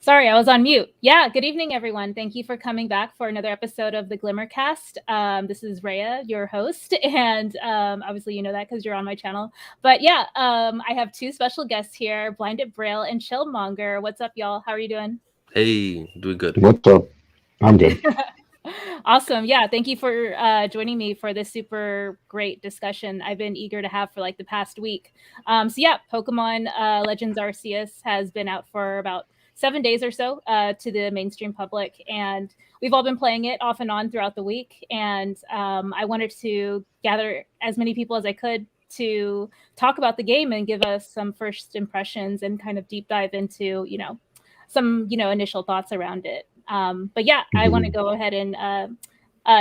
Sorry, I was on mute. Yeah, good evening, everyone. Thank you for coming back for another episode of the Glimmer cast. This is Rhea, your host, and obviously you know that because you're on my channel. But yeah, I have two special guests here, BlindedBraille and ChillMonger. What's up, y'all? How are you doing? Hey, doing good. What's up? I'm good. Awesome. Yeah, thank you for joining me for this super great discussion I've been eager to have for like the past week. So yeah, Pokemon Legends Arceus has been out for about 7 days or so to the mainstream public, and we've all been playing it off and on throughout the week. And I wanted to gather as many people as I could to talk about the game and give us some first impressions and kind of deep dive into some initial thoughts around it. But yeah, I want to Mhm. go ahead and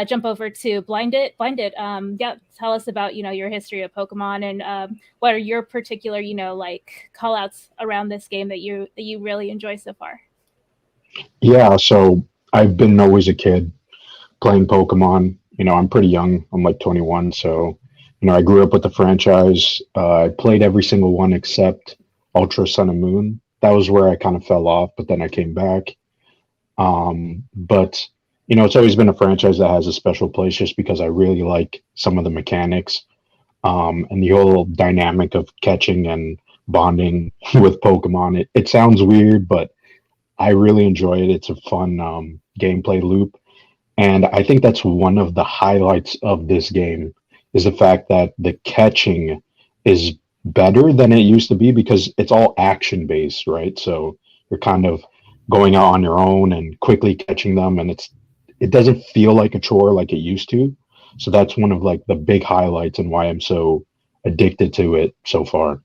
jump over to Blinded. Yeah, tell us about your history of Pokemon and what are your particular like call outs around this game that you really enjoy so far. Yeah, so I've been always a kid playing Pokemon. I'm pretty young. I'm like 21, so I grew up with the franchise. I played every single one except Ultra Sun and Moon. That was where I kind of fell off, but then I came back. But it's always been a franchise that has a special place just because I really like some of the mechanics, and the whole dynamic of catching and bonding with Pokemon. It sounds weird, but I really enjoy it. It's a fun gameplay loop, and I think that's one of the highlights of this game is the fact that the catching is better than it used to be because it's all action based, right? So you're kind of going out on your own and quickly catching them, and it doesn't feel like a chore like it used to. So that's one of like the big highlights and why I'm so addicted to it so far.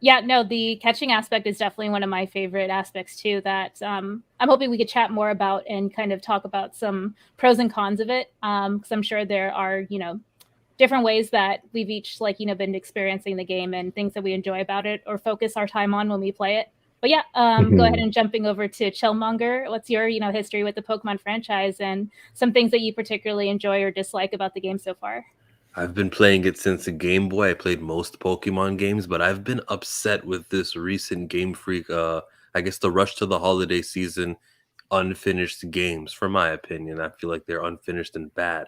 Yeah, no, the catching aspect is definitely one of my favorite aspects too. That I'm hoping we could chat more about and kind of talk about some pros and cons of it. Because I'm sure there are different ways that we've each been experiencing the game and things that we enjoy about it or focus our time on when we play it. But yeah, go ahead Mhm. and jumping over to ChillMonger. What's your history with the Pokemon franchise and some things that you particularly enjoy or dislike about the game so far? I've been playing it since the Game Boy. I played most Pokemon games, but I've been upset with this recent Game Freak, I guess the rush to the holiday season unfinished games, for my opinion. I feel like they're unfinished and bad.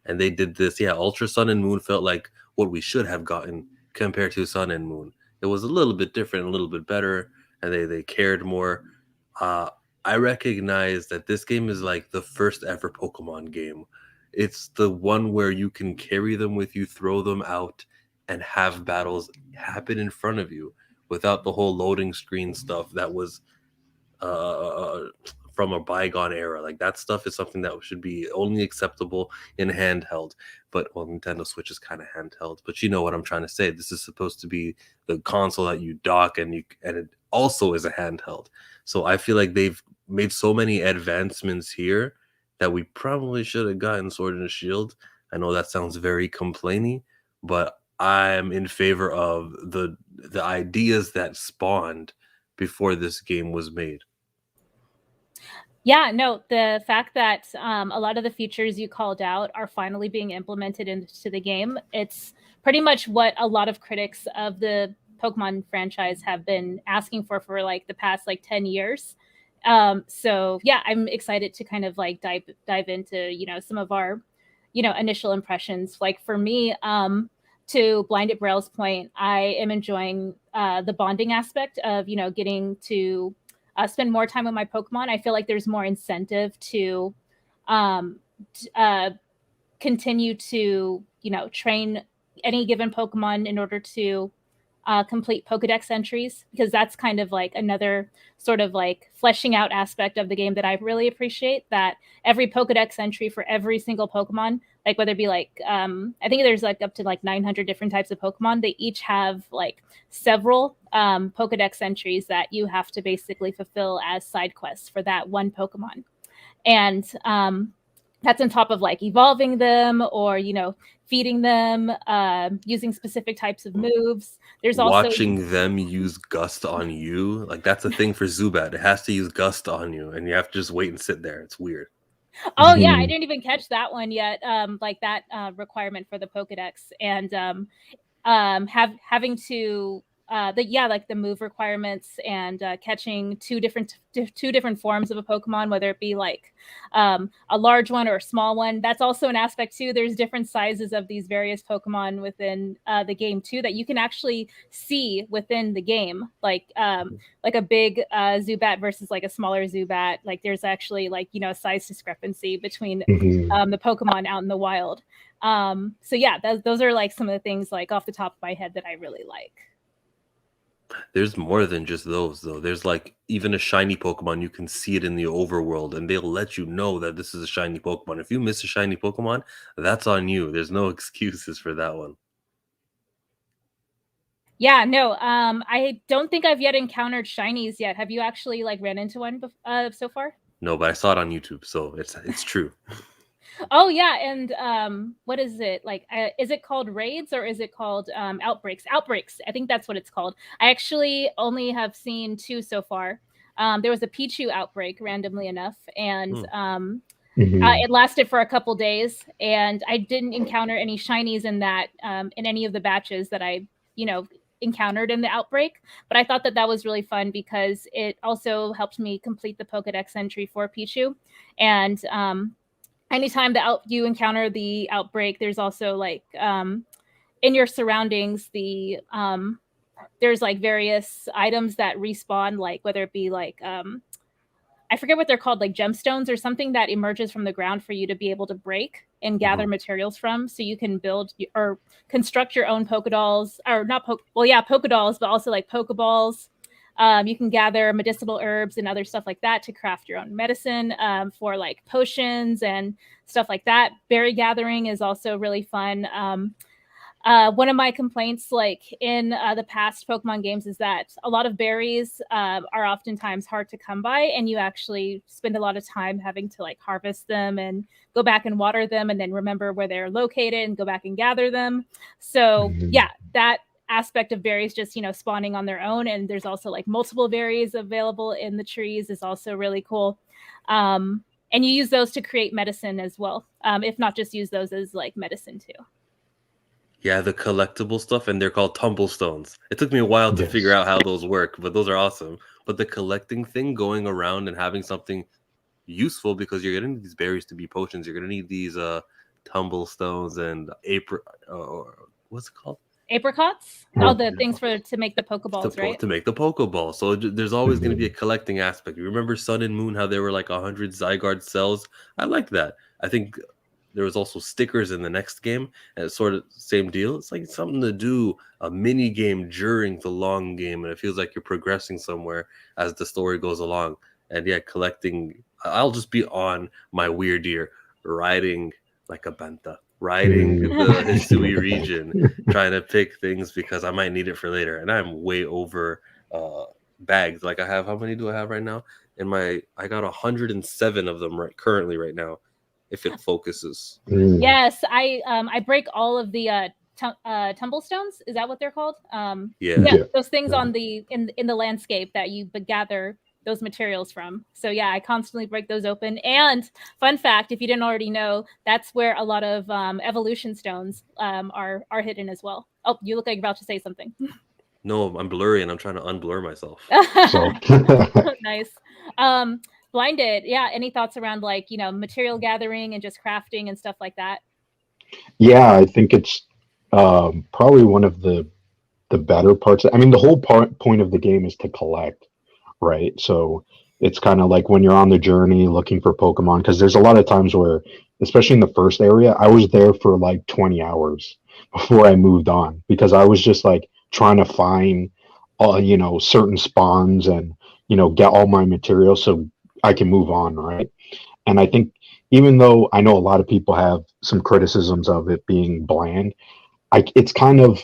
And they did this, yeah, Ultra Sun and Moon felt like what we should have gotten compared to Sun and Moon. It was a little bit different, a little bit better, and they cared more. Uh, I recognize that this game is like the first ever Pokemon game. It's the one where you can carry them with you, throw them out, and have battles happen in front of you without the whole loading screen stuff that was uh, from a bygone era. Like that stuff is something that should be only acceptable in handheld. But well, Nintendo Switch is kind of handheld. But you know what I'm trying to say. This is supposed to be the console that you dock and it also is a handheld. So I feel like they've made so many advancements here that we probably should have gotten Sword and Shield. I know that sounds very complaining, but I'm in favor of the ideas that spawned before this game was made. Yeah, no, the fact that a lot of the features you called out are finally being implemented into the game, it's pretty much what a lot of critics of the Pokemon franchise have been asking for like the past like 10 years. So yeah, I'm excited to kind of like dive into, some of our, initial impressions. Like for me, to Blinded Braille's point, I am enjoying the bonding aspect of, getting to spend more time with my Pokemon. I feel like there's more incentive to um, continue to train any given Pokemon in order to complete Pokedex entries, because that's kind of like another sort of like fleshing out aspect of the game that I really appreciate. That every Pokedex entry for every single Pokemon, like whether it be like I think there's like up to like 900 different types of Pokemon, they each have like several Pokedex entries that you have to basically fulfill as side quests for that one Pokemon. And that's on top of like evolving them or feeding them, using specific types of moves. There's also Watching them use Gust on you, like that's a thing for Zubat. It has to use Gust on you, and you have to just wait and sit there. It's weird. oh yeah, I Mhm. didn't even catch that one yet. Like that requirement for the Pokedex, and having to like the move requirements and catching two different forms of a Pokemon, whether it be like a large one or a small one. That's also an aspect too. There's different sizes of these various Pokemon within the game too that you can actually see within the game, like a big Zubat versus like a smaller Zubat. Like there's actually like, you know, a size discrepancy between the Pokemon out in the wild. So yeah, those are like some of the things like off the top of my head that I really like. There's more than just those, though. There's like even a shiny Pokemon, you can see it in the overworld, and they'll let you know that this is a shiny Pokemon. If you miss a shiny Pokemon, that's on you. There's no excuses for that one. Yeah, no, I don't think I've yet encountered shinies yet. Have you actually like ran into one so far? No, but I saw it on YouTube, so it's true. Oh yeah, and what is it like? Is it called raids or is it called outbreaks? Outbreaks, I think that's what it's called. I actually only have seen 2 so far. There was a Pichu outbreak, randomly enough, and it lasted for a couple days, and I didn't encounter any shinies in that in any of the batches that I, you know, encountered in the outbreak. But I thought that was really fun because it also helped me complete the Pokedex entry for Pichu, and anytime you encounter the outbreak, there's also like in your surroundings, there's like various items that respawn, like whether it be like I forget what they're called, like gemstones or something that emerges from the ground for you to be able to break and gather materials from, so you can build or construct your own Pokedolls, or not Pokedolls, but also like Pokeballs. You can gather medicinal herbs and other stuff like that to craft your own medicine for like potions and stuff like that. Berry gathering is also really fun. One of my complaints, like in the past Pokemon games, is that a lot of berries are oftentimes hard to come by, and you actually spend a lot of time having to like harvest them and go back and water them, and then remember where they're located and go back and gather them. So yeah, that aspect of berries just, you know, spawning on their own, and there's also like multiple berries available in the trees is also really cool. And you use those to create medicine as well, if not just use those as like medicine too. Yeah, the collectible stuff, and they're called tumblestones. It took me a while to figure out how those work, but those are awesome. But the collecting thing, going around and having something useful, because you're gonna need these berries to be potions. You're gonna need these tumblestones and what's it called? Apricots? Oh, the things to make the Pokeballs, right? To make the Pokeball. So there's always going to be a collecting aspect. You remember Sun and Moon, how there were like 100 Zygarde cells? I like that. I think there was also stickers in the next game, and it's sort of same deal. It's like something to do, a mini game during the long game, and it feels like you're progressing somewhere as the story goes along. And yeah, collecting. I'll just be on my weird deer, riding like a Banta, riding the Hisui region, trying to pick things because I might need it for later. And I'm way over bagged. Like I have, how many do I have right now? I got 107 of them currently right now, if it focuses. Yes, I break all of the tumblestones. Is that what they're called? Yeah, those things on in the landscape that you gather those materials from. So yeah, I constantly break those open. And fun fact, if you didn't already know, that's where a lot of evolution stones are hidden as well. Oh, you look like you're about to say something. No, I'm blurry and I'm trying to unblur myself. Nice. Blinded, yeah, any thoughts around like, you know, material gathering and just crafting and stuff like that? Yeah, I think it's probably one of the better parts. I mean, the whole point of the game is to collect, right? So it's kind of like when you're on the journey looking for Pokemon, because there's a lot of times where, especially in the first area, I was there for like 20 hours before I moved on, because I was just like trying to find you know, certain spawns and, you know, get all my materials so I can move on, right? And I think even though I know a lot of people have some criticisms of it being bland, it's kind of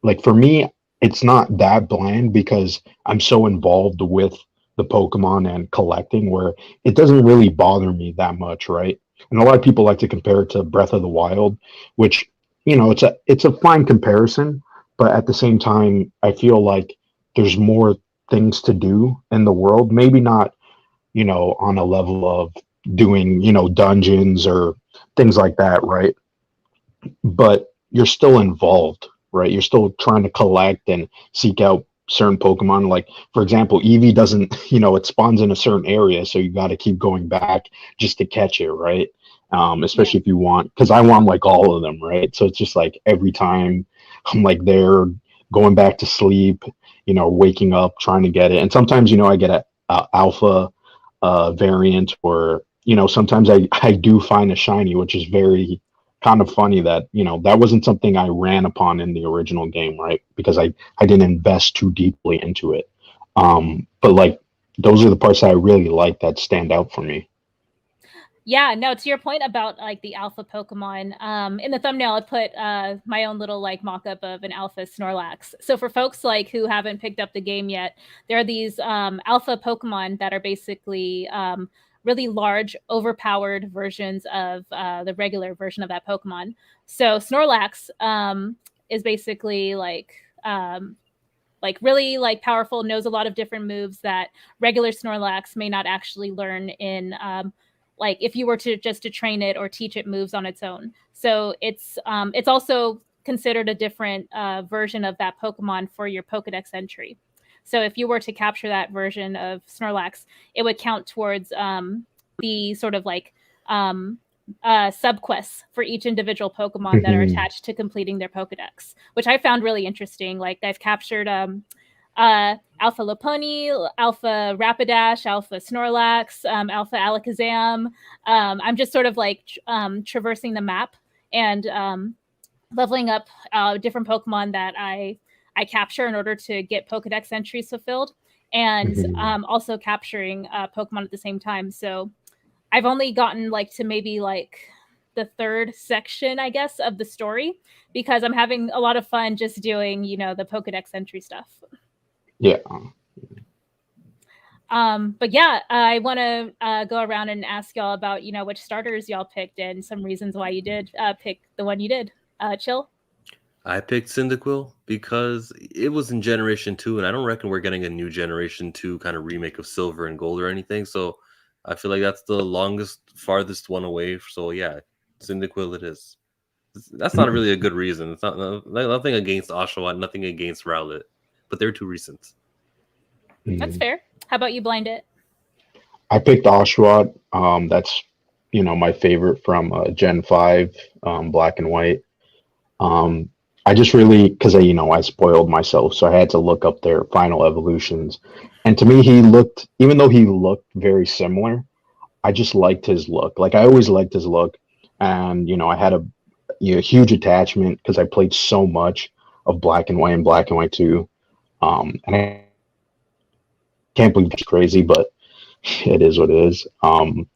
like, for me, it's not that bland because I'm so involved with the Pokemon and collecting, where it doesn't really bother me that much, right? And a lot of people like to compare it to Breath of the Wild, which, you know, it's a fine comparison, but at the same time, I feel like there's more things to do in the world. Maybe not, you know, on a level of doing, you know, dungeons or things like that, right? But you're still involved, right? You're still trying to collect and seek out certain Pokemon. Like, for example, Eevee doesn't, it spawns in a certain area, so you got to keep going back just to catch it, right? Especially if you want, because I want like all of them, right? So it's just like every time I'm like there, going back to sleep, waking up, trying to get it. And sometimes, I get a alpha variant, or, sometimes I do find a shiny, which is very kind of funny that, that wasn't something I ran upon in the original game, right? Because I didn't invest too deeply into it. But like, those are the parts that I really like that stand out for me. Yeah, no, to your point about like the alpha Pokemon, in the thumbnail I put my own little like mock-up of an alpha Snorlax. So for folks like who haven't picked up the game yet, there are these alpha Pokemon that are basically really large, overpowered versions of the regular version of that Pokemon. So Snorlax is basically like really like powerful, knows a lot of different moves that regular Snorlax may not actually learn in like if you were to train it or teach it moves on its own. So it's also considered a different version of that Pokemon for your Pokedex entry. So if you were to capture that version of Snorlax, it would count towards the sort of like subquests for each individual Pokemon that are attached to completing their Pokedex, which I found really interesting. Like I've captured Alpha Lopunny, Alpha Rapidash, Alpha Snorlax, Alpha Alakazam. I'm just sort of like traversing the map and leveling up different Pokemon that I capture in order to get Pokedex entries fulfilled, and also capturing Pokemon at the same time. So I've only gotten like to maybe like the third section, I guess, of the story, because I'm having a lot of fun just doing, the Pokedex entry stuff. Yeah. But yeah, I want to go around and ask y'all about, which starters y'all picked and some reasons why you did pick the one you did. Chill? I picked Cyndaquil because it was in Generation 2, and I don't reckon we're getting a new Generation 2 kind of remake of Silver and Gold or anything, so I feel like that's the longest, farthest one away. So yeah, Cyndaquil it is. That's not really a good reason. It's not nothing against Oshawott, nothing against Rowlet, but they're too recent. That's fair. How about you, Blinded? I picked Oshawott. That's my favorite from Gen 5, Black and White. I just really, because I spoiled myself, so I had to look up their final evolutions. And to me, even though he looked very similar, I just liked his look. Like, I always liked his look. And, I had a huge attachment because I played so much of Black and White and Black and White 2. And I can't believe it's crazy, but it is what it is.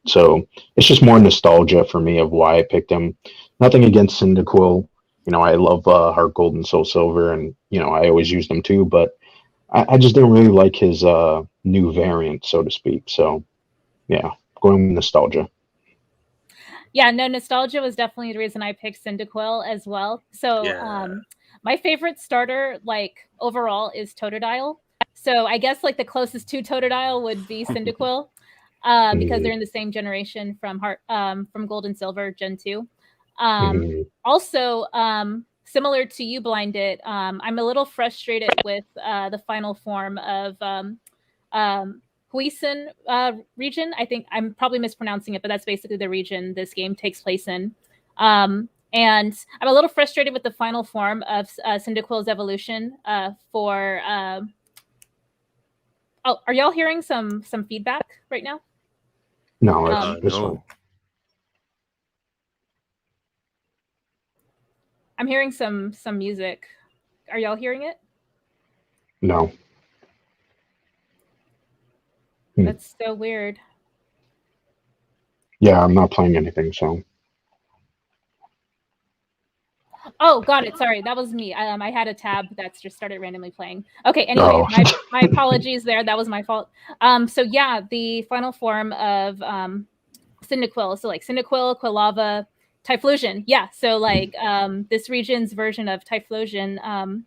So it's just more nostalgia for me of why I picked him. Nothing against Cyndaquil. I love Heart Gold and Soul Silver, and I always use them too. But I just didn't really like his new variant, so to speak. So yeah, going with nostalgia. Yeah, no, nostalgia was definitely the reason I picked Cyndaquil as well. So my favorite starter, like overall, is Totodile. So I guess like the closest to Totodile would be Cyndaquil, because they're in the same generation from Gold and Silver Gen 2. Also, similar to you, Blinded, I'm a little frustrated with the final form of Huisin region. I think I'm probably mispronouncing it, but that's basically the region this game takes place in. And I'm a little frustrated with the final form of Cyndaquil's evolution for... Oh, are y'all hearing some feedback right now? No, it's no. I'm hearing some music. Are y'all hearing it? No. That's so weird. Yeah, I'm not playing anything, so. Oh, got it. Sorry, that was me. I had a tab that's just started randomly playing. Okay, anyway, my apologies there. That was my fault. So yeah, the final form of Cyndaquil. So like Cyndaquil, Quilava, Typhlosion. Yeah, so like this region's version of Typhlosion,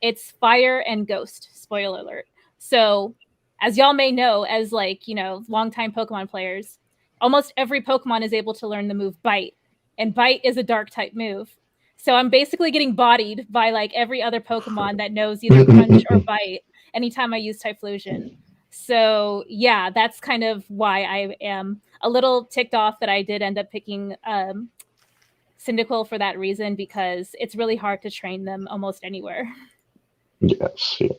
it's fire and ghost. Spoiler alert. So as y'all may know, as like, longtime Pokemon players, almost every Pokemon is able to learn the move Bite. And Bite is a dark type move. So I'm basically getting bodied by like every other Pokemon that knows either Punch or Bite anytime I use Typhlosion. So yeah, that's kind of why I am a little ticked off that I did end up picking Cyndaquil for that reason, because it's really hard to train them almost anywhere. Yes, yeah.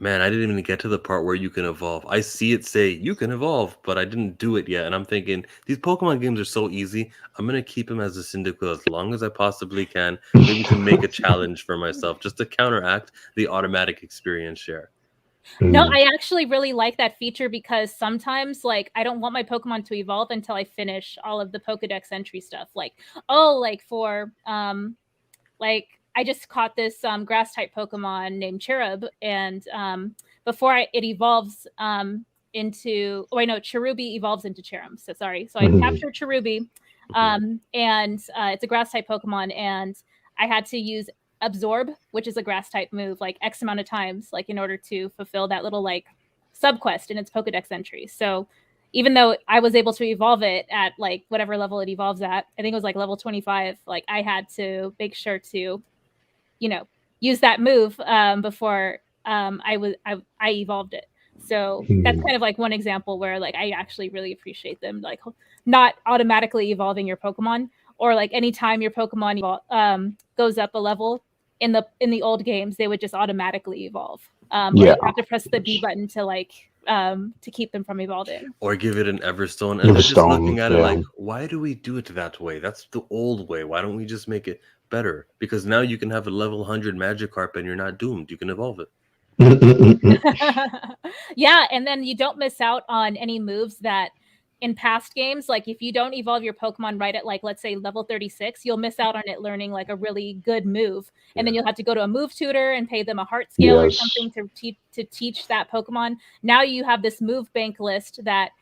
Man, I didn't even get to the part where you can evolve. I see it say you can evolve, but I didn't do it yet. And I'm thinking, these Pokemon games are so easy. I'm going to keep him as a Cyndaquil as long as I possibly can, maybe to make a challenge for myself, just to counteract the automatic experience share. No, I actually really like that feature, because sometimes like I don't want my Pokemon to evolve until I finish all of the Pokedex entry stuff. Like, for like I just caught this grass type Pokemon named Cherub, and before it evolves into Cherubi evolves into Cherub. So sorry. So I captured Cherubi, and it's a grass type Pokemon, and I had to use Absorb, which is a grass type move, like X amount of times, like in order to fulfill that little like subquest in its Pokedex entry. So even though I was able to evolve it at like whatever level it evolves at, I think it was like level 25, like I had to make sure to, use that move before I evolved it. So that's kind of like one example where like I actually really appreciate them like not automatically evolving your Pokemon, or like anytime your Pokemon goes up a level in the old games, they would just automatically evolve. You have to press the B button to like to keep them from evolving, or give it an Everstone, and they're just looking at it like, why do we do it that way? That's the old way. Why don't we just make it better? Because now you can have a level 100 Magikarp and you're not doomed. You can evolve it. Yeah, and then you don't miss out on any moves that in past games, like if you don't evolve your Pokemon right at like, let's say level 36, you'll miss out on it learning like a really good move. And then you'll have to go to a move tutor and pay them a heart scale or something to teach that Pokemon. Now you have this move bank list that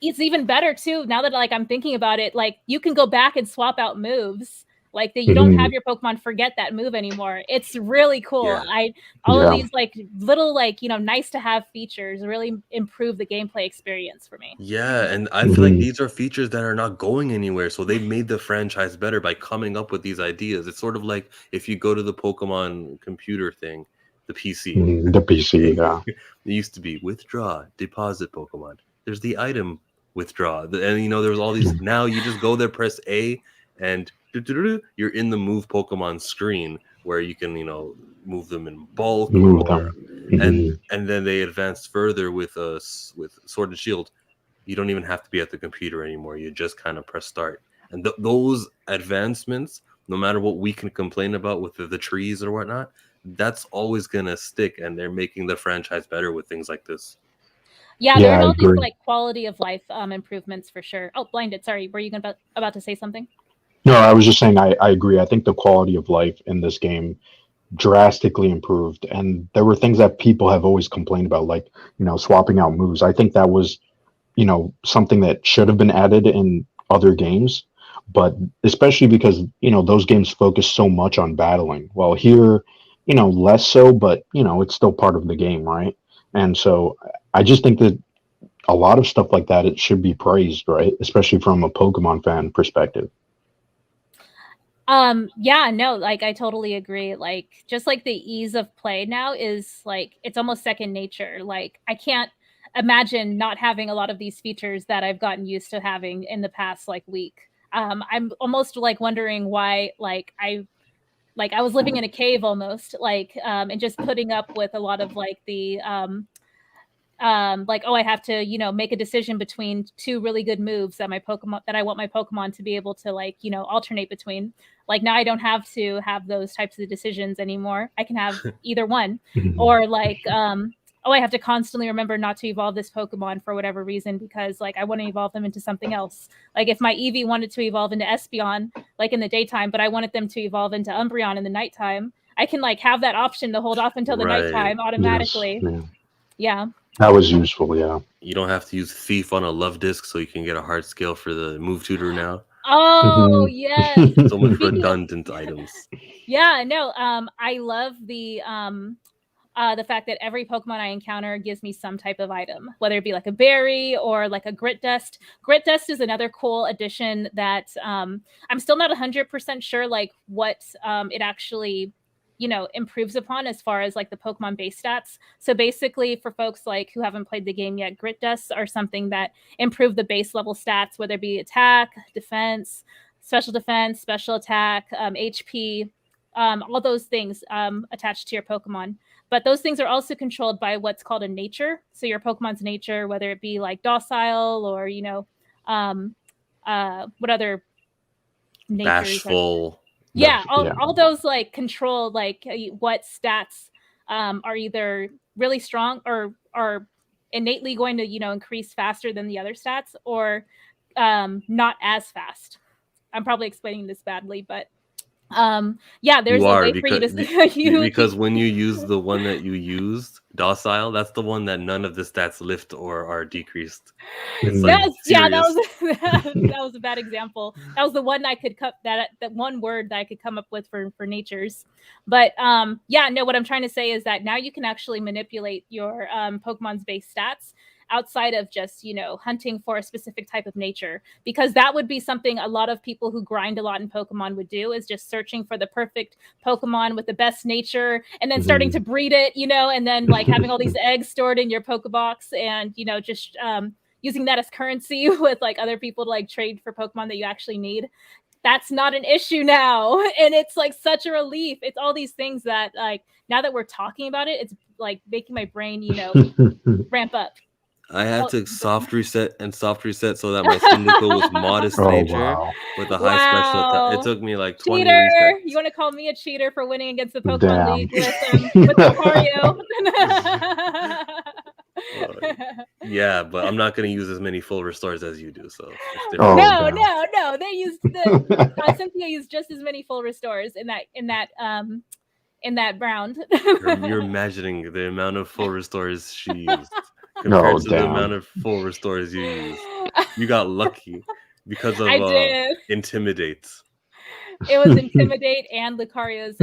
it's even better too. Now that like I'm thinking about it, like you can go back and swap out moves. Like that you don't have your Pokemon forget that move anymore. It's really cool. Yeah. All of these like little like nice to have features really improve the gameplay experience for me. Yeah, and I feel like these are features that are not going anywhere. So they made the franchise better by coming up with these ideas. It's sort of like if you go to the Pokemon computer thing, the PC. The PC, yeah. It used to be withdraw, deposit Pokemon. There's the item withdraw, and there was all these. Now you just go there, press A, and you're in the move Pokemon screen where you can move them in bulk, and then they advanced further with Sword and Shield. You don't even have to be at the computer anymore. You just kind of press start, and those advancements, no matter what we can complain about with the trees or whatnot, that's always gonna stick, and they're making the franchise better with things like this. Yeah, there are all these like quality of life improvements for sure. Oh, Blinded, sorry, were you about to say something? No, I was just saying I agree. I think the quality of life in this game drastically improved, and there were things that people have always complained about, like swapping out moves. I think that was something that should have been added in other games, but especially because those games focus so much on battling. Well, here less so, but it's still part of the game, right? And so I just think that a lot of stuff like that, it should be praised, right? Especially from a Pokemon fan perspective. Yeah, no, like I totally agree. Like just like the ease of play now is like it's almost second nature. Like I can't imagine not having a lot of these features that I've gotten used to having in the past like week. I'm almost like wondering why I was living in a cave almost, like and just putting up with a lot of like the I have to make a decision between two really good moves that I want my Pokemon to be able to alternate between. Like now I don't have to have those types of decisions anymore. I can have either one. Or I have to constantly remember not to evolve this Pokemon for whatever reason because I want to evolve them into something else. Like if my Eevee wanted to evolve into Espeon in the daytime, but I wanted them to evolve into Umbreon in the nighttime, I can have that option to hold off until the nighttime automatically. Yes, yeah. That was useful, yeah. You don't have to use Thief on a love disc so you can get a heart scale for the move tutor now. Oh, yes. So much redundant items. Yeah, no, I love the the fact that every Pokemon I encounter gives me some type of item, whether it be like a berry or like a grit dust. Grit dust is another cool addition that I'm still not 100% sure like what it actually, you know, improves upon as far as like the Pokemon base stats. So basically for folks like who haven't played the game yet, grit dusts are something that improve the base level stats, whether it be attack, defense, special attack, HP, all those things attached to your Pokemon. But those things are also controlled by what's called a nature. So your Pokemon's nature, whether it be like docile or, you know, what other natures? Bashful. Yeah, all those like control like what stats are either really strong or are innately going to, you know, increase faster than the other stats or not as fast. I'm probably explaining this badly, but yeah, there's a way for you to because when you use the one that you used, docile, that's the one that none of the stats lift or are decreased. It's like yeah, that was a bad example. That was the one I could that one word that I could come up with for natures. But yeah, no, what I'm trying to say is that now you can actually manipulate your Pokemon's base stats outside of just, you know, hunting for a specific type of nature, because that would be something a lot of people who grind a lot in Pokemon would do, is just searching for the perfect Pokemon with the best nature and then starting to breed it, you know, and then like having all these eggs stored in your Pokebox and, you know, just using that as currency with like other people to like trade for Pokemon that you actually need. That's not an issue now. And it's like such a relief. It's all these things that like now that we're talking about it, it's like making my brain, you know, ramp up. I had to soft reset so that my Cyndaquil was modest nature with a high special attack. It took me like 20 resets. You want to call me a cheater for winning against the Pokemon League with Lucario? Yeah, but I'm not going to use as many full restores as you do. So no. They used Cynthia used just as many full restores in that round. You're imagining the amount of full restores she used compared to the amount of full restores you used. You got lucky because of Intimidate. It was Intimidate and Lucario's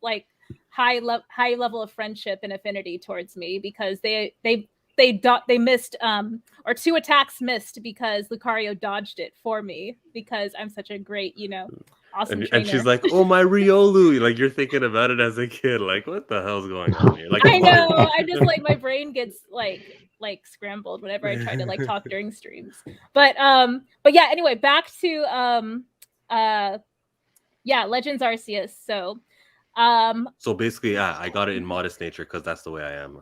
like high level of friendship and affinity towards me, because they missed or 2 attacks missed because Lucario dodged it for me because I'm such a great, you know, awesome trainer. And she's like, "Oh, my Riolu!" Like, you're thinking about it as a kid, like, what the hell's going on here? Like, I know, I just like my brain gets like scrambled whenever I try to like talk during streams. But yeah, anyway, back to Legends Arceus. So basically, I got it in modest nature because that's the way I am.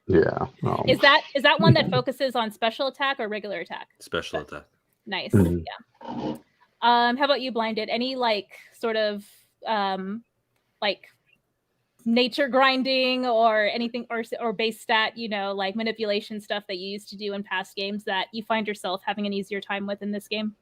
Yeah. Is that one that focuses on special attack or regular attack? Special attack. Nice. Yeah. How about you, Blinded? Any like sort of like nature grinding or anything or base stat, you know, like manipulation stuff that you used to do in past games that you find yourself having an easier time with in this game?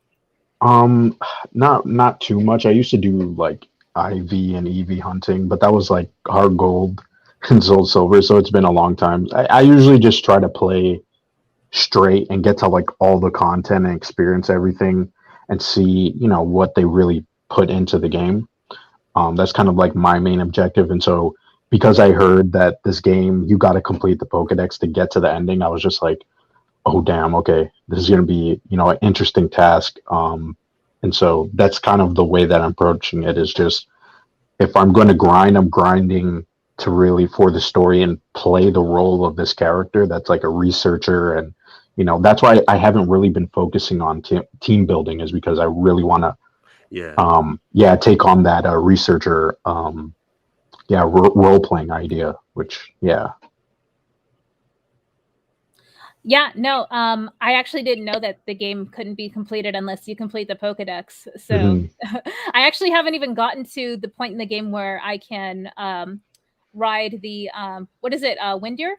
Not too much. I used to do like IV and EV hunting, but that was like hard gold and Soul Silver, so it's been a long time. I usually just try to play straight and get to like all the content and experience everything and see, you know, what they really put into the game. That's kind of like my main objective. And so because I heard that this game, you got to complete the Pokedex to get to the ending, I was just like, oh, damn, okay, this is going to be, you know, an interesting task. And so that's kind of the way that I'm approaching it, is just, if I'm going to grind, I'm grinding to really for the story and play the role of this character that's like a researcher. And, you know, that's why I haven't really been focusing on team building, is because I really want to take on that researcher role playing idea, which I actually didn't know that the game couldn't be completed unless you complete the Pokedex. So I actually haven't even gotten to the point in the game where I can ride the what is it, Windeer?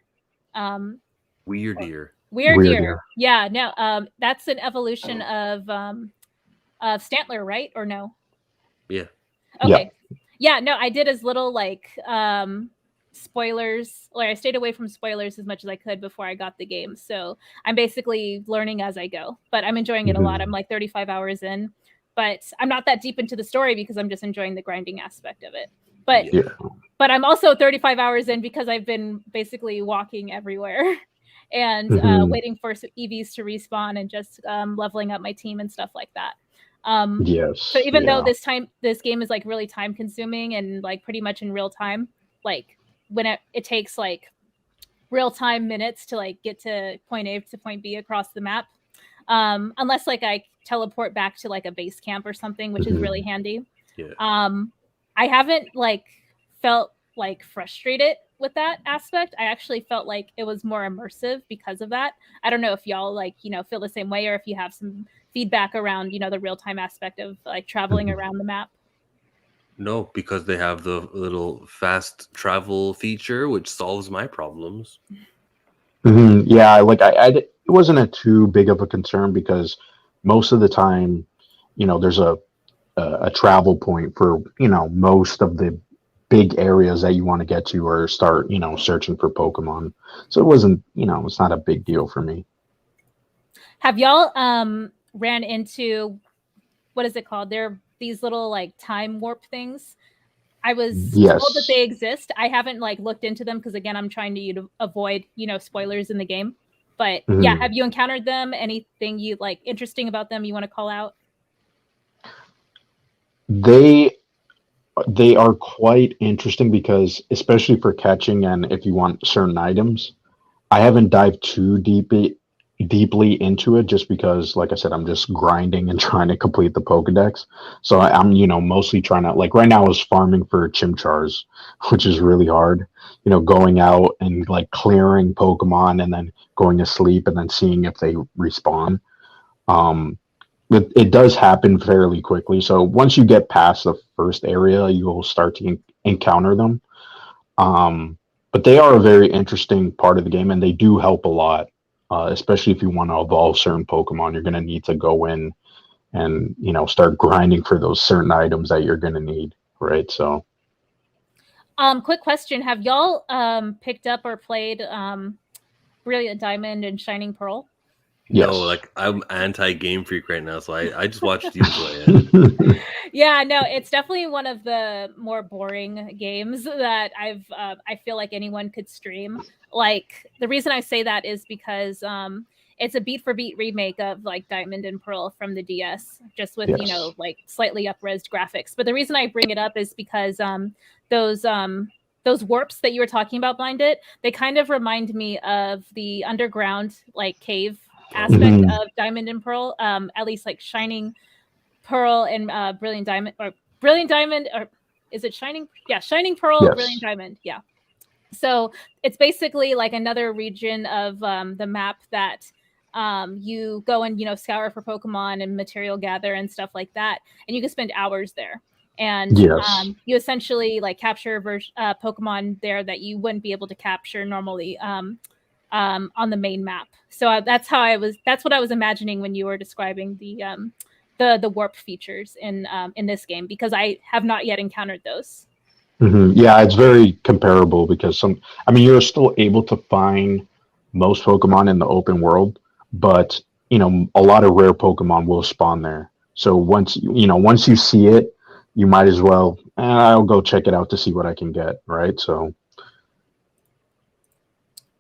Weirdeer. Yeah, no, that's an evolution of Stantler, right? Or no? Yeah. Okay. Yeah, no, I did as little like spoilers, like I stayed away from spoilers as much as I could before I got the game. So I'm basically learning as I go, but I'm enjoying it a lot. I'm like 35 hours in, but I'm not that deep into the story because I'm just enjoying the grinding aspect of it. But Yeah. but I'm also 35 hours in because I've been basically walking everywhere and waiting for EVs to respawn and just leveling up my team and stuff like that. Yes. So even though this game is like really time consuming and like pretty much in real time, like when it takes like real time minutes to like get to point A to point B across the map, unless like I teleport back to like a base camp or something, which is really handy. Yeah. I haven't like felt like frustrated with that aspect. I actually felt like it was more immersive because of that. I don't know if y'all like, feel the same way, or if you have some feedback around, the real-time aspect of like traveling around the map. No, because they have the little fast travel feature, which solves my problems. Yeah, like it wasn't a too big of a concern because most of the time, there's a travel point for most of the big areas that you want to get to or start searching for Pokemon. So it wasn't it's not a big deal for me. Have y'all ran into, what is it called? They're these little like time warp things. I was told that they exist. I haven't like looked into them because again, I'm trying to avoid spoilers in the game. But yeah, have you encountered them? Anything you like interesting about them you want to call out? They are quite interesting because especially for catching and if you want certain items, I haven't dived too deeply into it just because, like I said, I'm just grinding and trying to complete the Pokedex. So I'm, mostly trying to, like right now I was farming for Chimchars, which is really hard, going out and like clearing Pokemon and then going to sleep and then seeing if they respawn. It does happen fairly quickly. So once you get past the first area, you'll start to encounter them. But they are a very interesting part of the game and they do help a lot. Especially if you want to evolve certain Pokemon, you're going to need to go in and, start grinding for those certain items that you're going to need, right? So, quick question. Have y'all picked up or played Brilliant Diamond and Shining Pearl? No, like I'm anti-Game Freak right now, so I just watched you play it. Yeah, no, it's definitely one of the more boring games that I feel like anyone could stream. Like the reason I say that is because it's a beat for beat remake of like Diamond and Pearl from the DS, just with like slightly up-resed graphics. But the reason I bring it up is because those warps that you were talking about, Blinded, they kind of remind me of the underground like cave aspect of Diamond and Pearl, at least like Shining Pearl and Brilliant Diamond, or is it Shining? Yeah, Shining Pearl, yes. Brilliant Diamond, yeah. So it's basically like another region of the map that you go and scour for Pokemon and material gather and stuff like that, and you can spend hours there. And you essentially like capture Pokemon there that you wouldn't be able to capture normally on the main map. So that's what I was imagining when you were describing the warp features in this game, because I have not yet encountered those. Yeah, it's very comparable because you're still able to find most Pokemon in the open world, but a lot of rare Pokemon will spawn there. So once you see it, you might as well, I'll go check it out to see what I can get, right? So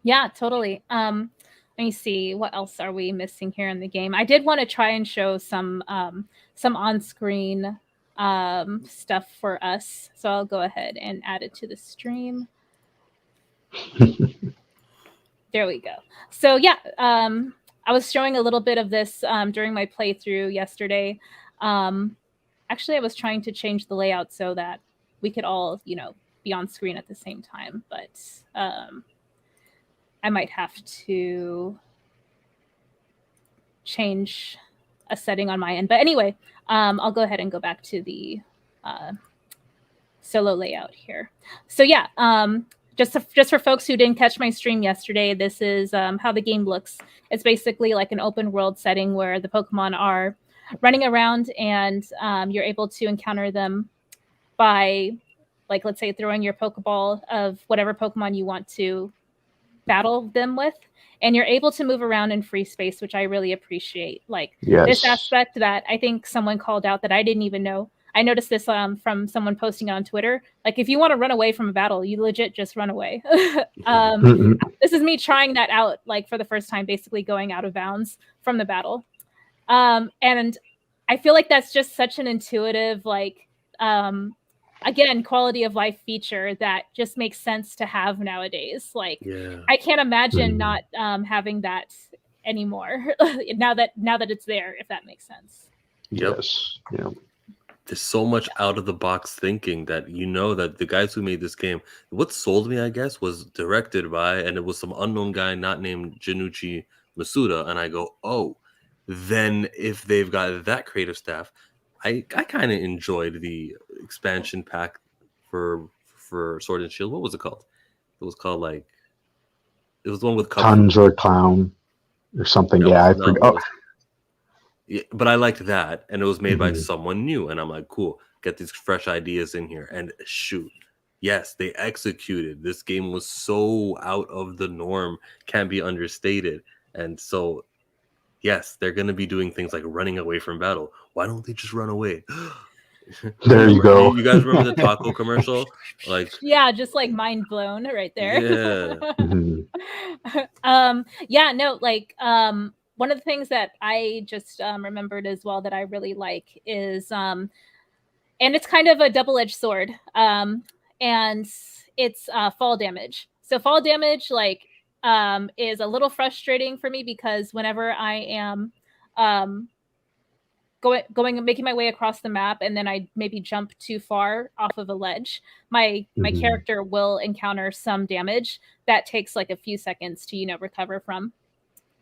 yeah, totally. Let me see, what else are we missing here in the game? I did want to try and show some on-screen stuff for us, so I'll go ahead and add it to the stream. There we go. So yeah, I was showing a little bit of this during my playthrough yesterday. Actually, I was trying to change the layout so that we could all, be on screen at the same time, but I might have to change a setting on my end. But anyway, I'll go ahead and go back to the solo layout here. So yeah, just for folks who didn't catch my stream yesterday, this is how the game looks. It's basically like an open world setting where the Pokemon are running around and you're able to encounter them by, like, let's say throwing your Pokeball of whatever Pokemon you want to battle them with, and you're able to move around in free space, which I really appreciate. Like this aspect that I think someone called out that I didn't even know. I noticed this from someone posting on Twitter. Like, if you want to run away from a battle, you legit just run away. This is me trying that out, like, for the first time, basically going out of bounds from the battle. And I feel like that's just such an intuitive, like, again, quality of life feature that just makes sense to have nowadays. Like, I can't imagine not having that anymore now that it's there, if that makes sense. Yes. Yeah. There's so much out of the box thinking that, you know, that the guys who made this game, what sold me, I guess, was directed by, and it was some unknown guy not named Junichi Masuda. And I go, oh, then if they've got that creative staff, I kind of enjoyed the expansion pack for Sword and Shield. What was it called? It was called, like, it was the one with Tundra Clown or something. No, yeah, I no, forgot. Yeah, but I liked that, and it was made by someone new, and I'm like, cool, get these fresh ideas in here. And shoot, yes, they executed. This game was so out of the norm, can't be understated. And so, yes, they're going to be doing things like running away from battle. Why don't they just run away? There you go. You guys remember the taco commercial? Like, yeah, just like mind blown right there. Yeah. Yeah, no, like, one of the things that I just remembered as well that I really like is, and it's kind of a double-edged sword, and it's fall damage. So fall damage, like, is a little frustrating for me because whenever I am making my way across the map and then I maybe jump too far off of a ledge, my character will encounter some damage that takes like a few seconds to, you know, recover from.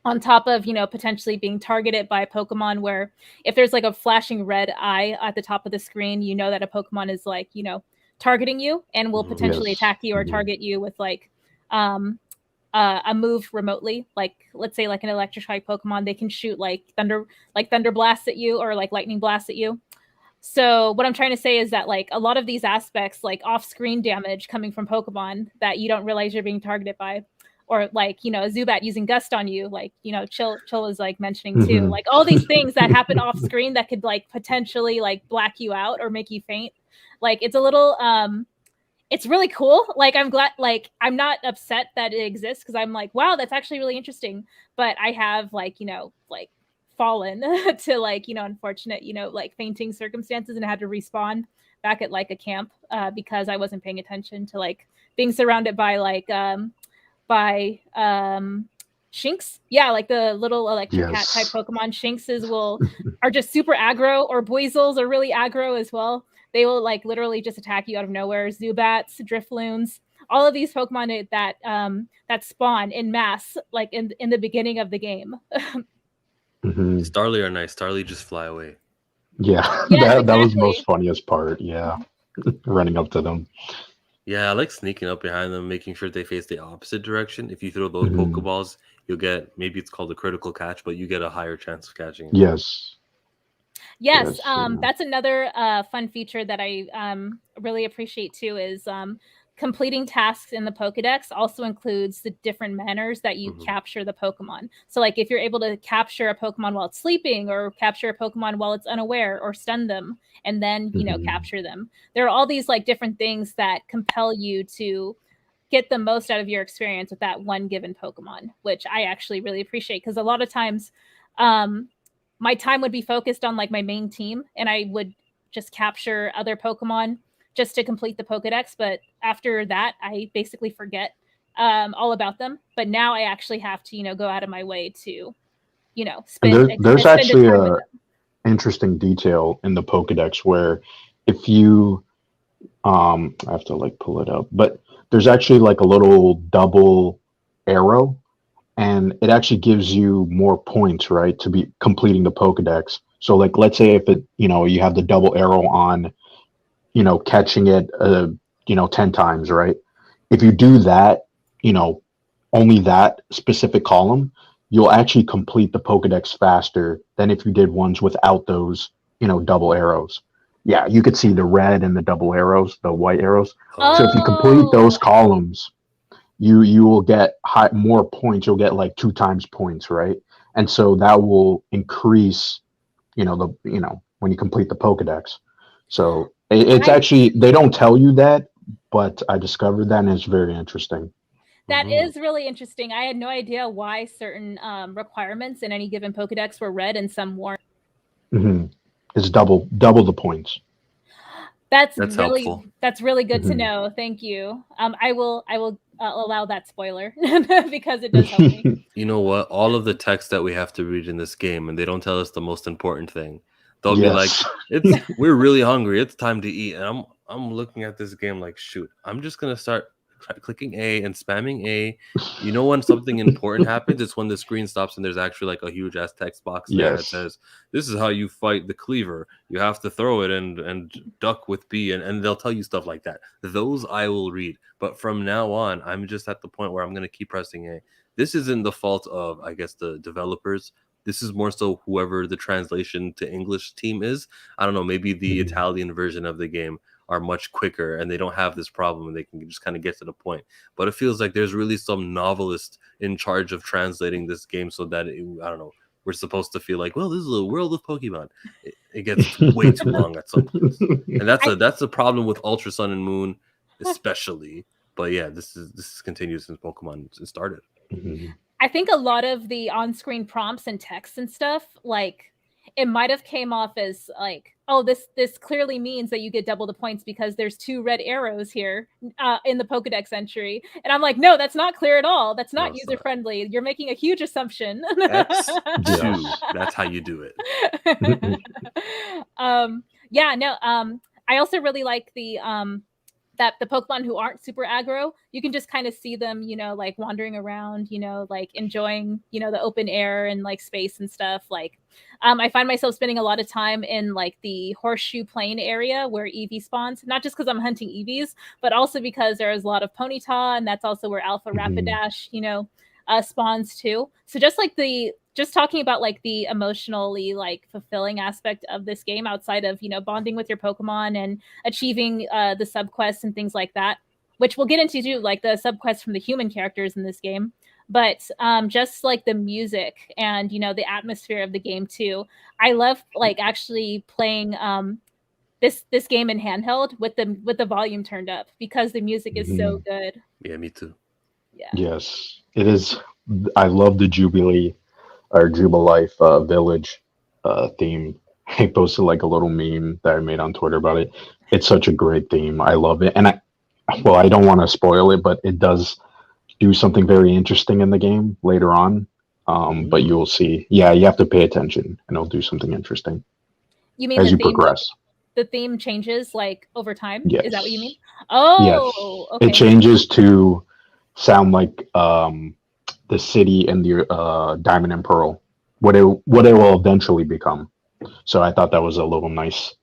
On top of, you know, potentially being targeted by a Pokemon where if there's like a flashing red eye at the top of the screen, you know that a Pokemon is, like, you know, targeting you and will potentially attack you or target you with, like, a move remotely. Like, let's say like an electrified Pokemon, they can shoot like thunder blasts at you or like lightning blasts at you. So what I'm trying to say is that, like, a lot of these aspects, like off-screen damage coming from Pokemon that you don't realize you're being targeted by, or like, you know, a Zubat using Gust on you, like, you know, Chill was like mentioning too, like all these things that happen off screen that could like potentially like black you out or make you faint. Like, it's a little, it's really cool. Like, I'm glad, like, I'm not upset that it exists because I'm like, wow, that's actually really interesting. But I have, like, you know, like fallen to, like, you know, unfortunate, you know, like fainting circumstances and had to respawn back at like a camp because I wasn't paying attention to like being surrounded by like, Shinx. Yeah, like the little electric cat type Pokemon. Shinxes are just super aggro, or Boizles are really aggro as well. They will like literally just attack you out of nowhere. Zubats, Drifloons, all of these Pokemon that spawn in mass, like in the beginning of the game. Starly are nice. Starly just fly away. Yeah, yes, that was the most funniest part. Yeah, running up to them. Yeah, I like sneaking up behind them, making sure they face the opposite direction. If you throw those Pokeballs, you'll get, maybe it's called a critical catch, but you get a higher chance of catching it. Yes. That's another fun feature that I really appreciate too, is completing tasks in the Pokedex also includes the different manners that you capture the Pokemon. So like if you're able to capture a Pokemon while it's sleeping, or capture a Pokemon while it's unaware, or stun them and then, you know, capture them. There are all these like different things that compel you to get the most out of your experience with that one given Pokemon, which I actually really appreciate, because a lot of times my time would be focused on like my main team and I would just capture other Pokemon just to complete the Pokedex. But after that, I basically forget all about them. But now I actually have to, you know, go out of my way to, you know, there's actually a interesting detail in the Pokedex where if you, I have to like pull it up, but there's actually like a little double arrow, and it actually gives you more points, right, to be completing the Pokedex. So like, let's say if it, you know, you have the double arrow on, you know, catching it, you know, 10 times, right? If you do that, you know, only that specific column, you'll actually complete the Pokedex faster than if you did ones without those, you know, double arrows. Yeah, you could see the red and the double arrows, the white arrows. So if you complete those columns, you will get more points. You'll get like 2 times points, right? And so that will increase, you know, when you complete the Pokedex. So it's actually, they don't tell you that, but I discovered that and it's very interesting. That is really interesting. I had no idea why certain requirements in any given Pokedex were red and some weren't. Mm-hmm. It's double the points. That's helpful. really good to Mhm. know. Thank you. I will allow that spoiler because it does help me. You know what? All of the text that we have to read in this game, and they don't tell us the most important thing. They'll be like, Yes. we're really hungry. It's time to eat." And I'm looking at this game like, shoot, I'm just gonna start clicking A and spamming A. You know when something important happens? It's when the screen stops and there's actually like a huge ass text box there that Yes. says, "This is how you fight the cleaver. You have to throw it and duck with B," and they'll tell you stuff like that. Those I will read. But from now on, I'm just at the point where I'm gonna keep pressing A. This isn't the fault of, I guess, the developers. This is more so whoever the translation to English team is. I don't know, maybe the Mhm. Italian version of the game are much quicker and they don't have this problem and they can just kind of get to the point. But it feels like there's really some novelist in charge of translating this game so that I don't know, we're supposed to feel like, well, this is a world of Pokemon. It gets way too long at some points, and that's a problem with Ultra Sun and Moon, especially. But yeah, this is continued since Pokemon started. Mhm. I think a lot of the on-screen prompts and text and stuff, like it might have came off as like, oh, this clearly means that you get double the points because there's 2 red arrows here in the Pokedex entry. And I'm like, no, that's not clear at all. That's not user friendly. You're making a huge assumption. X2. That's how you do it. Yeah, no. I also really like the that the Pokemon who aren't super aggro, you can just kind of see them, you know, like wandering around, you know, like enjoying, you know, the open air and like space and stuff. Like, I find myself spending a lot of time in like the Horseshoe Plain area where Eevee spawns, not just because I'm hunting Eevees, but also because there's a lot of Ponyta, and that's also where Alpha Rapidash, you know, spawns too. So just talking about like the emotionally like fulfilling aspect of this game outside of, you know, bonding with your Pokemon and achieving the subquests and things like that, which we'll get into too, like the subquests from the human characters in this game. But just like the music and, you know, the atmosphere of the game too. I love like actually playing this game in handheld with the volume turned up because the music is so good. Yeah, me too. Yeah. Yes, it is. I love the Jubilee or Jubilife village theme. I posted like a little meme that I made on Twitter about it. It's such a great theme. I love it. And I don't want to spoil it, but it does do something very interesting in the game later on. But you'll see. Yeah, you have to pay attention and it'll do something interesting. You mean as you theme, progress. The theme changes like over time? Yes. Is that what you mean? Yes. Oh, okay. It changes to sound like the city and the Diamond and Pearl, what it will eventually become. So I thought that was a little nice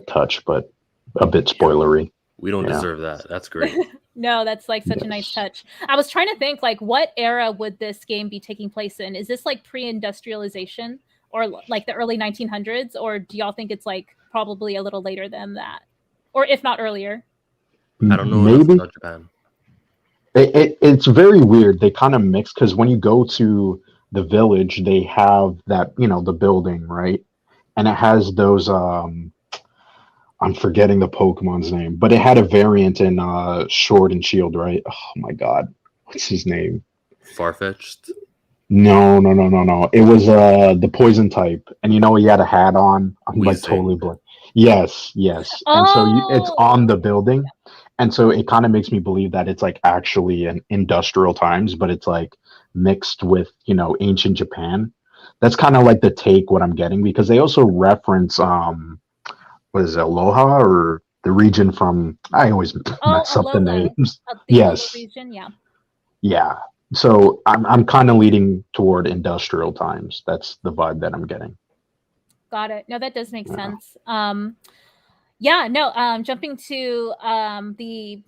touch, but a bit spoilery. We don't deserve that. That's great. No, that's like such a nice touch. I was trying to think like what era would this game be taking place in? Is this like pre-industrialization or like the early 1900s, or do y'all think it's like probably a little later than that, or if not earlier? I don't know enough about Japan. It's very weird. They kind of mix because when you go to the village, they have that, you know, the building, right? And it has those I'm forgetting the Pokemon's name, but it had a variant in Sword and Shield, right? Oh my god. What's his name? Farfetch'd? No. It was the poison type. And you know he had a hat on. I'm like totally blank. Yes. And so it's on the building. And so it kind of makes me believe that it's like actually an industrial times, but it's like mixed with, you know, ancient Japan. That's kind of like the take what I'm getting, because they also reference what is it, Aloha, or the region from, I always mess up the names. Yes. Region, yeah. Yeah. So I'm kind of leading toward industrial times. That's the vibe that I'm getting. Got it. No, that does make sense. Jumping to the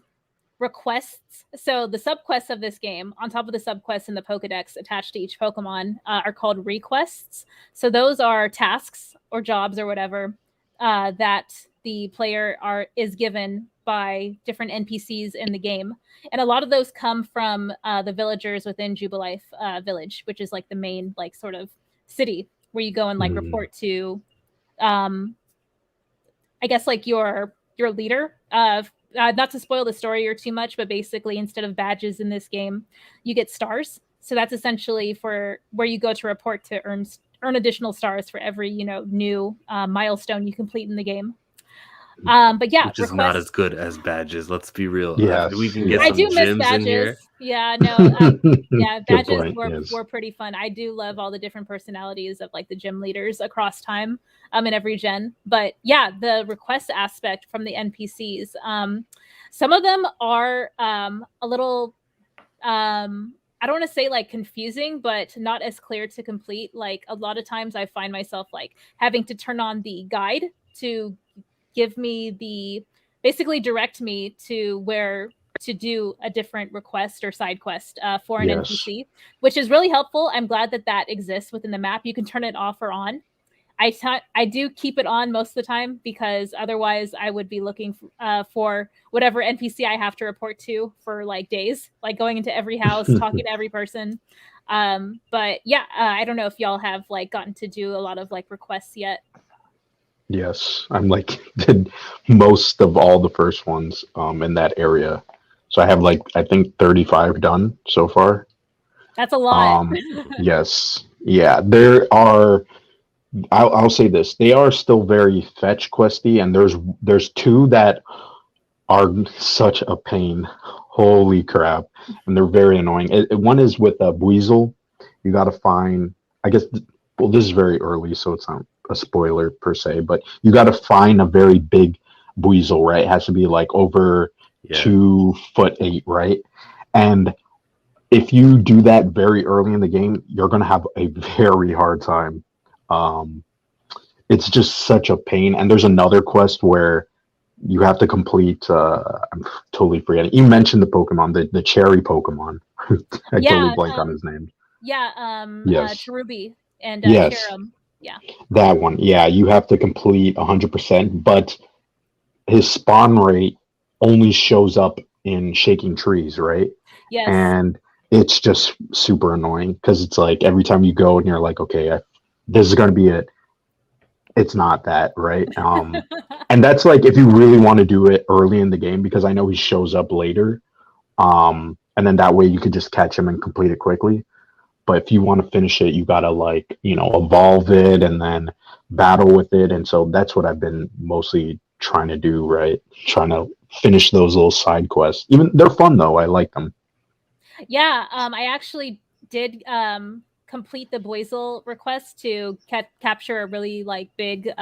requests. So the subquests of this game, on top of the subquests in the Pokedex attached to each Pokemon, are called requests. So those are tasks or jobs or whatever that the player is given by different NPCs in the game. And a lot of those come from the villagers within Jubilife Village, which is like the main like sort of city where you go and like report to I guess like your leader. Not to spoil the story or too much, but basically instead of badges in this game, you get stars. So that's essentially for where you go to report to earn additional stars for every new milestone you complete in the the game. But yeah, which is not as good as badges. Let's be real. Yes, We can get I some do miss gyms in here. badges. Yeah, no, yeah, Good badges point. Yes. were pretty fun. I do love all the different personalities of like the gym leaders across time, in every gen. But yeah, the request aspect from the NPCs, some of them are a little, I don't want to say like confusing, but not as clear to complete. Like a lot of times, I find myself like having to turn on the guide to give me basically direct me to where to do a different request or side quest for an Yes. NPC, which is really helpful. I'm glad that exists within the map. You can turn it off or on. I do keep it on most of the time because otherwise I would be looking for whatever NPC I have to report to for like days, like going into every house, talking to every person. But yeah, I don't know if y'all have like gotten to do a lot of like requests yet. Yes, I'm like did most of all the first ones in that area. So I have like I think 35 done so far. That's a lot. Yes. Yeah, there are I'll say this. They are still very fetch questy and there's two that are such a pain. Holy crap. And they're very annoying. One is with a Buizel. You got to find I guess well this is very early so it's not a spoiler per se, but you got to find a very big Buizel, right? It has to be like over 2'8", right? And if you do that very early in the game, you're gonna have a very hard time. It's just such a pain. And there's another quest where you have to complete. I'm totally forgetting. You mentioned the Pokemon, the cherry Pokemon. I totally blank on his name. Yeah, Yes. Cherubi and Yes. Cherum. Yeah. That one. Yeah, you have to complete 100%, but his spawn rate only shows up in shaking trees, right? Yes. And it's just super annoying because it's like every time you go and you're like, okay, this is going to be it. It's not that, right? And that's like if you really want to do it early in the game because I know he shows up later. And then that way you could just catch him and complete it quickly. But if you want to finish it, you gotta like, evolve it and then battle with it. And so that's what I've been mostly trying to do, right? Trying to finish those little side quests. Even they're fun though. I like them. Yeah, I actually did complete the Buizel request to capture a really like big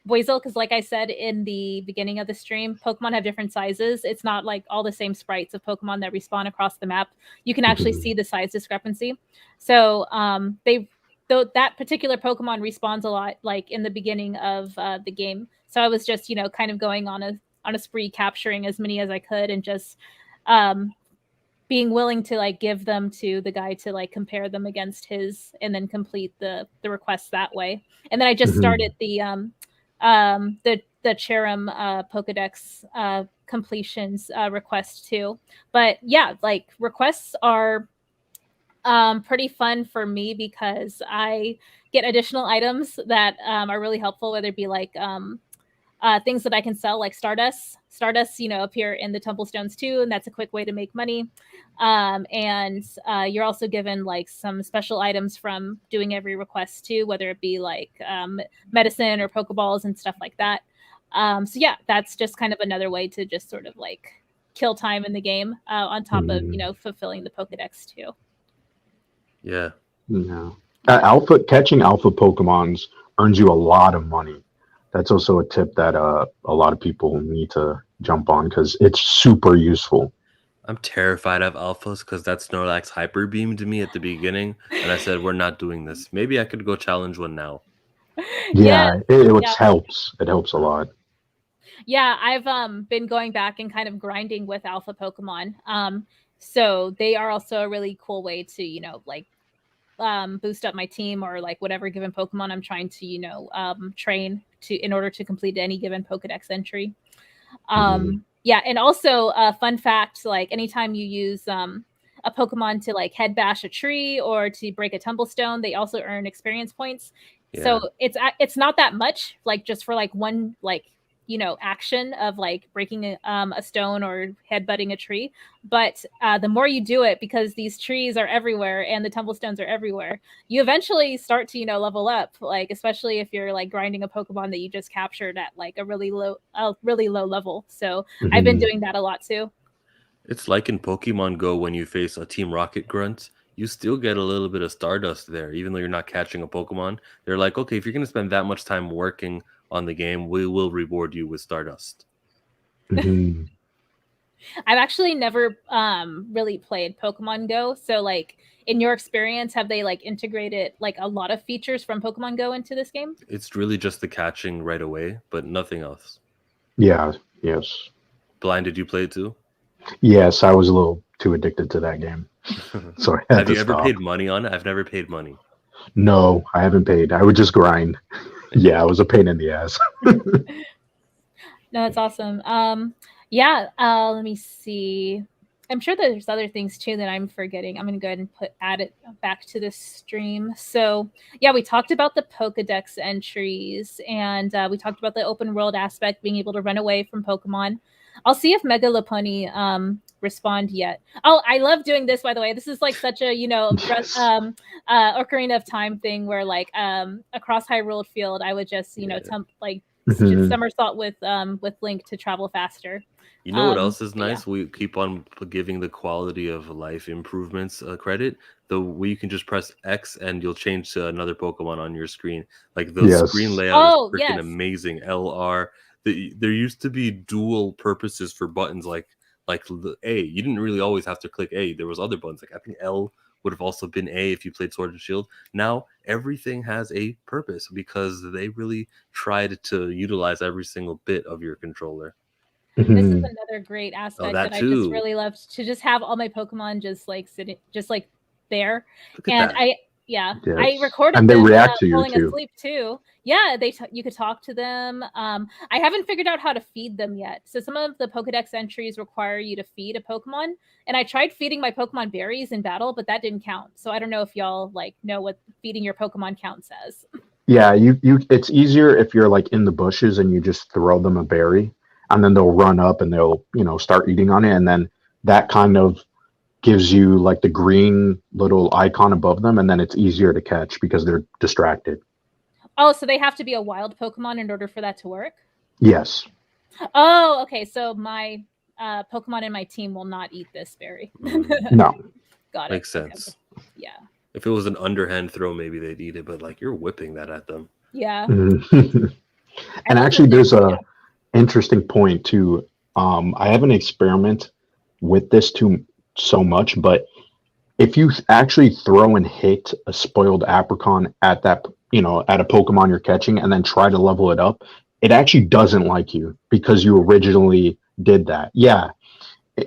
Buizel because like I said in the beginning of the stream, Pokemon have different sizes. It's not like all the same sprites of Pokemon that respawn across the map. You can actually see the size discrepancy. So that particular Pokemon respawns a lot like in the beginning of the game. So I was just, kind of going on a spree capturing as many as I could and just being willing to like give them to the guy to like compare them against his and then complete the request that way. And then I just started the Cherum Pokedex completions request too. But yeah, like requests are pretty fun for me because I get additional items that are really helpful, whether it be like things that I can sell like Stardust. Stardust, appear in the Tumblestones too, and that's a quick way to make money. And you're also given like some special items from doing every request too, whether it be like medicine or Pokeballs and stuff like that. So yeah, that's just kind of another way to just sort of like kill time in the game on top of, fulfilling the Pokedex too. Yeah. Catching alpha Pokemons earns you a lot of money. That's also a tip that a lot of people need to jump on because it's super useful. I'm terrified of alphas because that Snorlax hyper beamed me at the beginning, and I said, we're not doing this. Maybe I could go challenge one now. Yeah, it helps. It helps a lot. Yeah, I've been going back and kind of grinding with alpha Pokemon. So they are also a really cool way to, like boost up my team or like whatever given Pokemon I'm trying to, train in order to complete any given Pokedex entry. Yeah, and also fun fact, like anytime you use a Pokemon to like head bash a tree or to break a tumblestone, they also earn experience points. So it's not that much, like just for like one like action of like breaking a stone or headbutting a tree. But the more you do it, because these trees are everywhere and the tumblestones are everywhere, you eventually start to level up. Like especially if you're like grinding a Pokemon that you just captured at like a really low level. So I've been doing that a lot too. It's like in Pokemon Go when you face a Team Rocket grunt, you still get a little bit of Stardust there, even though you're not catching a Pokemon. They're like, okay, if you're going to spend that much time working on the game, we will reward you with Stardust. Mhm. I've actually never really played Pokemon Go. So like in your experience, have they like integrated like a lot of features from Pokemon Go into this game? It's really just the catching right away, but nothing else. Yeah, yes. Blind, did you play it too? Yes, I was a little too addicted to that game. So I had Have to you ever stop. paid money on it? I've never paid money. No, I haven't paid. I would just grind. Yeah, it was a pain in the ass. No, that's awesome. Yeah, let me see. I'm sure there's other things too that I'm forgetting. I'm gonna go ahead and add it back to the stream. So yeah, we talked about the Pokedex entries, and we talked about the open world aspect, being able to run away from Pokemon. I'll see if Mega Lopunny respond yet. Oh, I love doing this, by the way. This is like such a Yes. Ocarina of Time thing where like across Hyrule Field, I would just just Mhm. somersault with Link to travel faster. You know what else is But yeah. nice? We keep on giving the quality of life improvements credit. The way you can just press X and you'll change to another Pokemon on your screen. Like the screen Yes. layout is Oh freaking yes. amazing. LR. There used to be dual purposes for buttons like the A. You didn't really always have to click A. There was other buttons. Like I think L would have also been A if you played Sword and Shield. Now everything has a purpose because they really tried to utilize every single bit of your controller. This is Mhm. another great Oh, aspect that that I just too. really loved, to just have all my Pokemon just like sitting, just like there. Look at And that. I Yes. recorded And they them react to you falling too. asleep too. Yeah, you could talk to them. I haven't figured out how to feed them yet. So some of the Pokedex entries require you to feed a Pokemon, and I tried feeding my Pokemon berries in battle, but that didn't count. So I don't know if y'all like know what feeding your Pokemon counts as. Yeah, you it's easier if you're like in the bushes and you just throw them a berry and then they'll run up and they'll, start eating on it and then that kind of gives you like the green little icon above them and then it's easier to catch because they're distracted. Oh, so they have to be a wild Pokemon in order for that to work? Yes. Oh, okay. So my Pokemon in my team will not eat this berry. No. Got it. Makes Okay. sense. Yeah. If it was an underhand throw, maybe they'd eat it, but like you're whipping that at them. Yeah. Mhm. I And love actually that there's yeah. a interesting point too. I haven't experiment with this too so much, but if you actually throw and hit a spoiled apricot at that, at a Pokemon you're catching and then try to level it up, it actually doesn't like you because you originally did that. Yeah.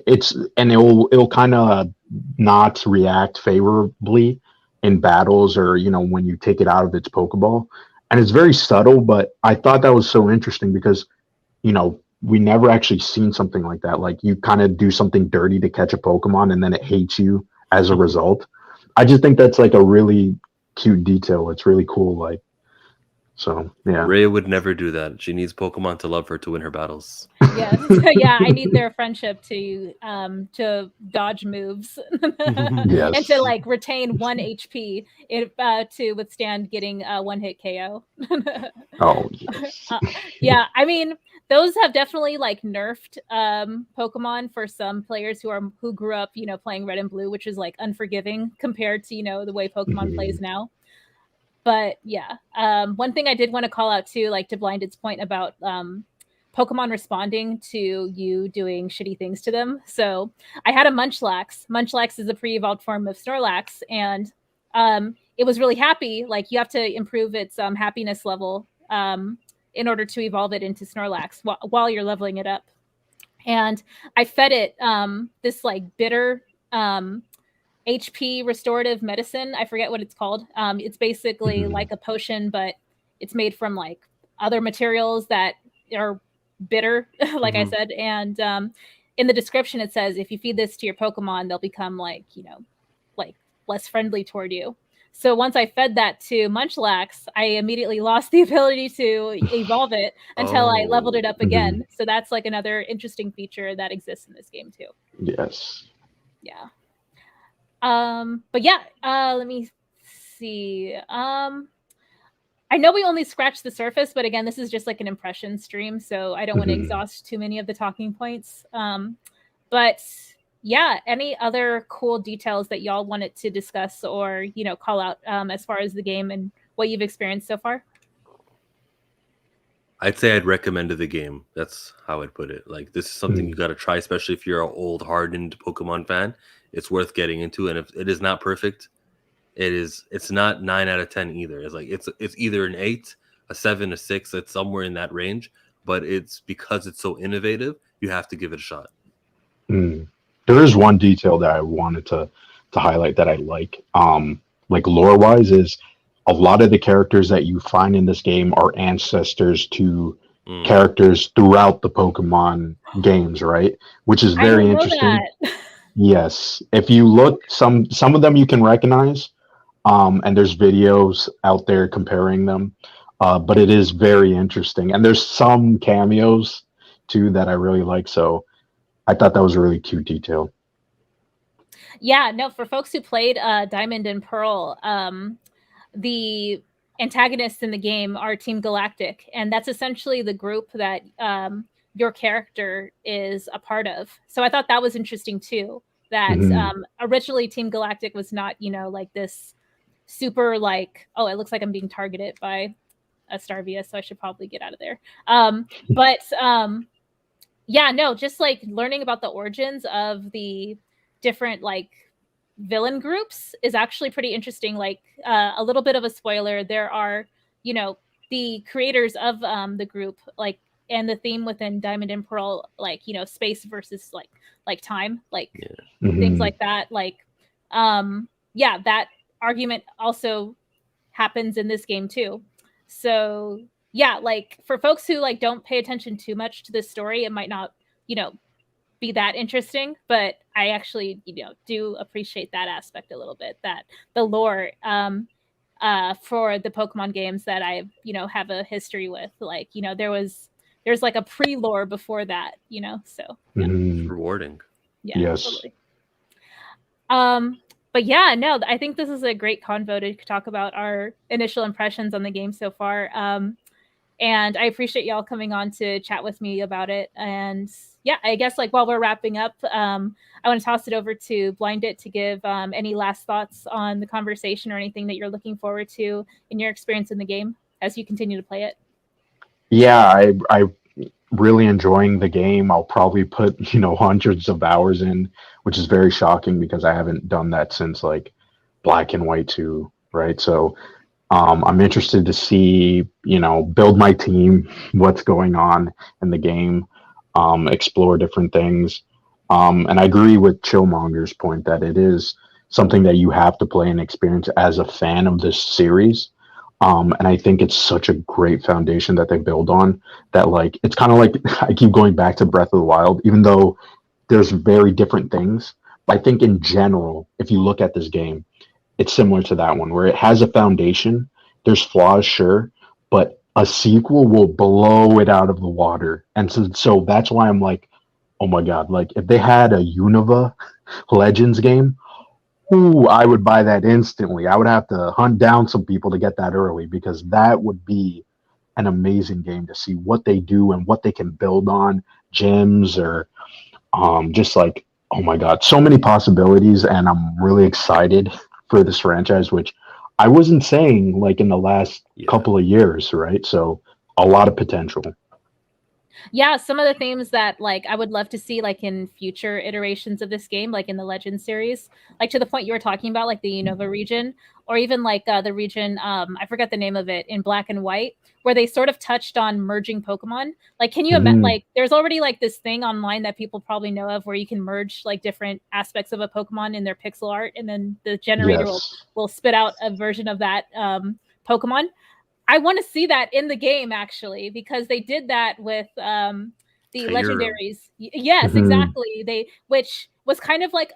It'll kind of not react favorably in battles or, when you take it out of its Pokeball. And it's very subtle, but I thought that was so interesting because, we never actually seen something like that. Like you kind of do something dirty to catch a Pokemon and then it hates you as a result. I just think that's like a really cute detail. It's really cool. Like, so yeah. Rhea would never do that. She needs Pokemon to love her to win her battles. Yes. Yeah, I need their friendship to dodge moves and to Yes. like retain 1 HP to withstand getting a one hit KO. Oh yes. Yeah, I mean, those have definitely like nerfed Pokemon for some players who grew up, playing Red and Blue, which is like unforgiving compared to, the way Pokemon plays now. But yeah, one thing I did want to call out too, like to Blinded's point about Pokemon responding to you doing shitty things to them. So I had a Munchlax. Munchlax is a pre-evolved form of Snorlax, and it was really happy. Like you have to improve its happiness level in order to evolve it into Snorlax while you're leveling it up. And I fed it this like bitter HP restorative medicine. I forget what it's called. It's basically like a potion, but it's made from like other materials that are bitter, like I said. And in the description, it says if you feed this to your Pokemon, they'll become like, like less friendly toward you. So once I fed that to Munchlax, I immediately lost the ability to evolve it until I leveled it up again. So that's like another interesting feature that exists in this game too. Yes. Yeah. But yeah, let me see. I know we only scratched the surface, but again, this is just like an impression stream, so I don't want to exhaust too many of the talking points. But yeah, any other cool details that y'all wanted to discuss or, you know, call out as far as the game and what you've experienced so far? I'd say I'd recommend the game. That's how I'd put it. Like, this is something you got to try, especially if you're an old, hardened Pokemon fan. It's worth getting into, and if it is not perfect, it's not 9 out of 10 either. It's like it's either an 8, a 7, a 6. It's somewhere in that range. But it's because it's so innovative, you have to give it a shot. There is one detail that I wanted to highlight that I like lore wise, is a lot of the characters that you find in this game are ancestors to characters throughout the Pokemon games, right? Which is very interesting. Yes, if you look, some of them you can recognize, and there's videos out there comparing them, but it is very interesting, and there's some cameos too that I really like. So I thought that was a really cute detail. Yeah, no, for folks who played Diamond and Pearl, the antagonists in the game are Team Galactic, and that's essentially the group that your character is a part of. So I thought that was interesting too, that originally Team Galactic was not, you know, like this super like, oh, it looks like I'm being targeted by a Starvia, so I should probably get out of there. Yeah, no, just like learning about the origins of the different like villain groups is actually pretty interesting. Like a little bit of a spoiler, there are, you know, the creators of the group, like, and the theme within Diamond and Pearl, like, you know, space versus like time, like things like that. Like, yeah, that argument also happens in this game too. So yeah, like for folks who like don't pay attention too much to this story, it might not, you know, be that interesting, but I actually, you know, do appreciate that aspect a little bit, that the lore for the Pokemon games that I, you know, have a history with, like, you know, there's like a pre-lore before that, you know, so yeah. It's rewarding. Yeah, yes. Totally. But yeah, no, I think this is a great convo to talk about our initial impressions on the game so far. And I appreciate y'all coming on to chat with me about it. And yeah, I guess like while we're wrapping up, I want to toss it over to Blinded to give any last thoughts on the conversation or anything that you're looking forward to in your experience in the game as you continue to play it. Yeah, I really enjoying the game. I'll probably put, you know, hundreds of hours in, which is very shocking because I haven't done that since like Black and White 2, right? So I'm interested to see, you know, build my team, what's going on in the game, explore different things. And I agree with ChillMonger's point that it is something that you have to play and experience as a fan of this series. And I think it's such a great foundation that they build on, that like, it's kind of like, I keep going back to Breath of the Wild, even though there's very different things. I think in general, if you look at this game, it's similar to that one where it has a foundation. There's flaws, sure, but a sequel will blow it out of the water. And so that's why I'm like, oh my God, like if they had a Unova Legends game, ooh, I would buy that instantly. I would have to hunt down some people to get that early, because that would be an amazing game to see what they do and what they can build on, gyms or just like, oh my God, so many possibilities. And I'm really excited for this franchise, which I wasn't saying like in the last couple of years, right? So a lot of potential. Yeah, some of the themes that like I would love to see like in future iterations of this game, like in the Legend series, like to the point you were talking about, like the Unova region, or even like the region, I forget the name of it, in Black and White, where they sort of touched on merging Pokemon. Like, can you imagine, like, there's already like this thing online that people probably know of where you can merge like different aspects of a Pokemon in their pixel art, and then the generator will spit out a version of that Pokemon. I want to see that in the game, actually, because they did that with the legendaries. Yes, exactly. Which was kind of like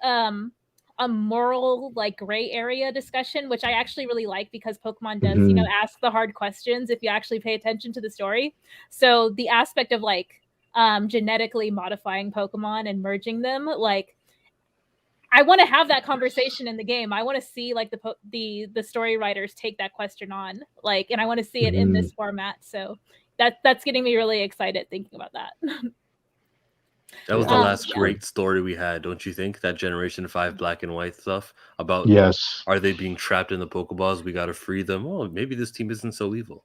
a moral like gray area discussion, which I actually really like because Pokemon does, ask the hard questions if you actually pay attention to the story. So the aspect of like genetically modifying Pokemon and merging them, like I want to have that conversation in the game. I want to see like the story writers take that question on, like, and I want to see it in this format. So that's getting me really excited thinking about that. That was the last great story we had, don't you think? That Generation 5 Black and White stuff about are they being trapped in the Pokeballs? We got to free them. Oh, maybe this team isn't so evil.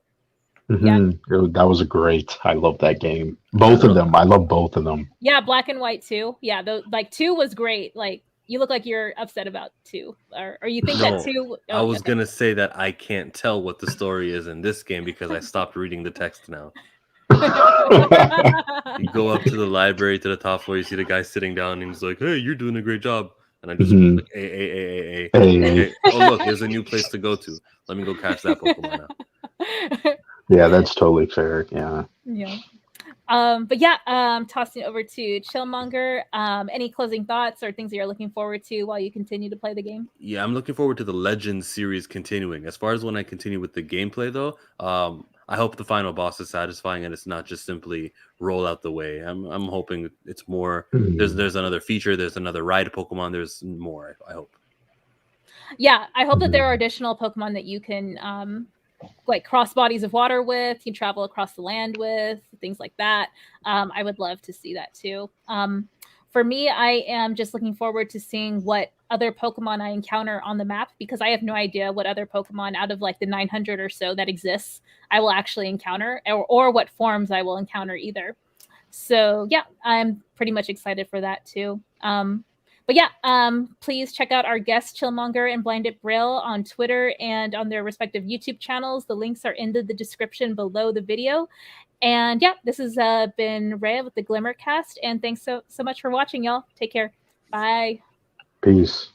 That was great. I love that game. Both of them. I love both of them. Yeah, Black and White too. Yeah, like 2 was great. Like you look like you're upset about 2, or you think that 2. I was gonna say that I can't tell what the story is in this game because I stopped reading the text now. You go up to the library to the top floor, you see the guy sitting down, and he's like, "Hey, you're doing a great job." And I just like, "Hey. Oh, look, there's a new place to go to. Let me go catch that Pokemon now." Yeah, that's totally fair. Yeah. But yeah, tossing it over to ChillMonger. Any closing thoughts or things that you're looking forward to while you continue to play the game? Yeah, I'm looking forward to the Legends series continuing. As far as when I continue with the gameplay, though, I hope the final boss is satisfying and it's not just simply roll out the way. I'm hoping it's more. There's another feature. There's another ride Pokemon. There's more. I hope. Yeah, I hope that there are additional Pokemon that you can like cross bodies of water with, you travel across the land with, things like that. I would love to see that too. For me, I am just looking forward to seeing what other Pokemon I encounter on the map, because I have no idea what other Pokemon out of like the 900 or so that exists I will actually encounter, or what forms I will encounter either. So yeah, I'm pretty much excited for that too. But yeah, please check out our guests, ChillMonger and BlindedBraille, on Twitter and on their respective YouTube channels. The links are in the description below the video. And yeah, this has been Rhea with the Glimmer Cast. And thanks so much for watching, y'all. Take care. Bye. Peace.